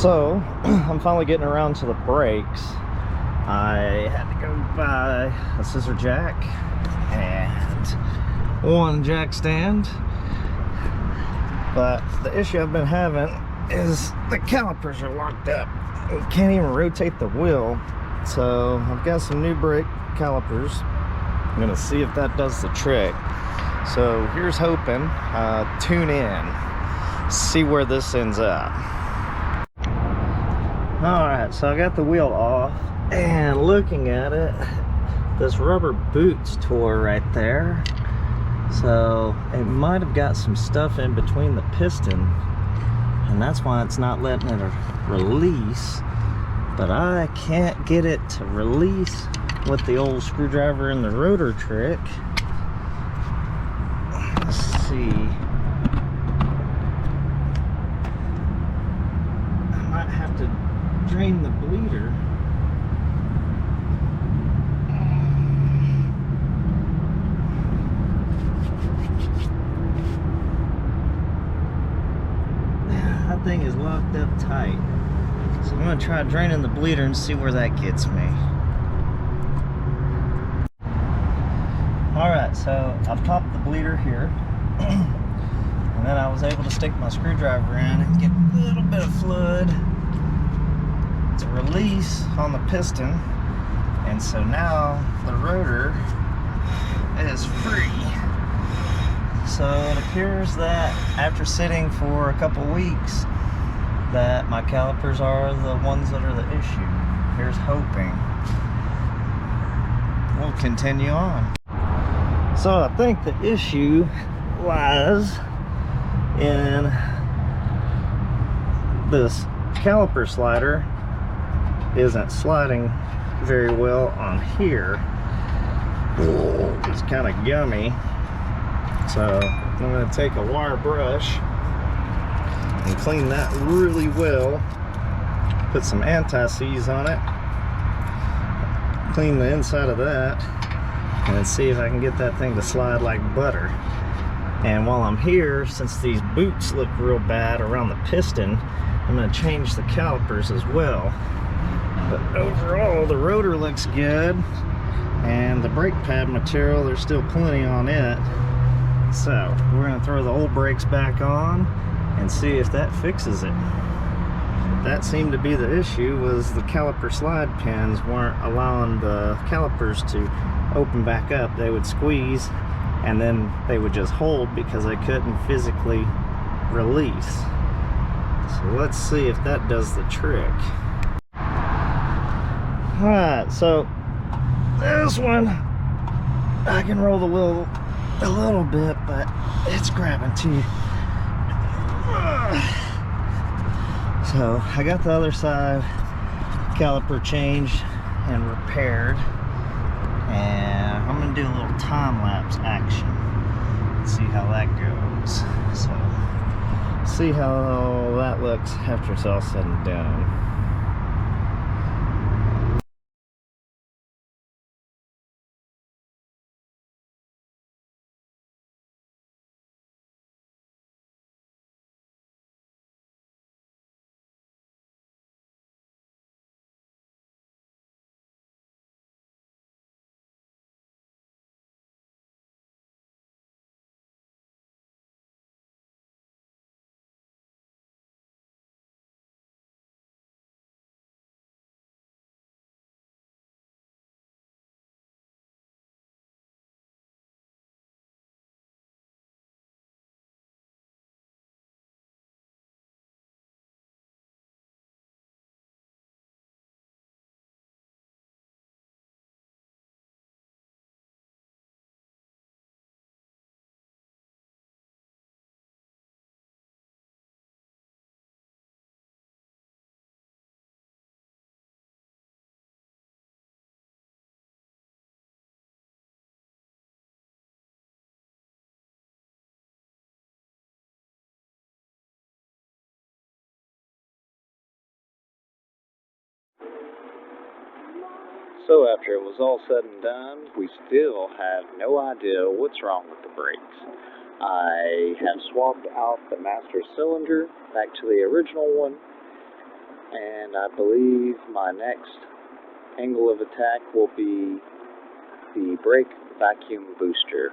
So, I'm finally getting around to the brakes. I had to go buy a scissor jack and one jack stand. But the issue I've been having is the calipers are locked up. You can't even rotate the wheel. So, I've got some new brake calipers. I'm gonna see if that does the trick. So, here's hoping. Tune in. See where this ends up. Alright, so I got the wheel off, and looking at it, this rubber boot's tore right there. So it might have got some stuff in between the piston, and that's why it's not letting it release. But I can't get it to release with the old screwdriver and the rotor trick. Let's see. I might have to drain the bleeder. That thing is locked up tight. So I'm going to try draining the bleeder and see where that gets me. Alright, so I've popped the bleeder here. And then I was able to stick my screwdriver in and get a little bit of fluid to release on the piston, and so now the rotor is free. So it appears that after sitting for a couple weeks that my calipers are the ones that are the issue. Here's hoping. We'll continue on. So I think the issue lies in this caliper slider isn't sliding very well on here. It's kind of gummy, so I'm going to take a wire brush and clean that really well, put some anti-seize on it, clean the inside of that, and see if I can get that thing to slide like butter. And while I'm here, since these boots look real bad around the piston, I'm going to change the calipers as well. But overall, the rotor looks good, and the brake pad material, there's still plenty on it. So we're going to throw the old brakes back on and see if that fixes it. That seemed to be the issue, was the caliper slide pins weren't allowing the calipers to open back up. They would squeeze and then they would just hold because they couldn't physically release. So let's see if that does the trick. Alright, so this one I can roll the wheel a little bit, but it's grabbing too. So I got the other side caliper changed and repaired, and I'm gonna do a little time-lapse action. Let's see how that goes. So see how that looks after it's all said and done. So after it was all said and done, we still have no idea what's wrong with the brakes. I have swapped out the master cylinder back to the original one, And I believe my next angle of attack will be the brake vacuum booster.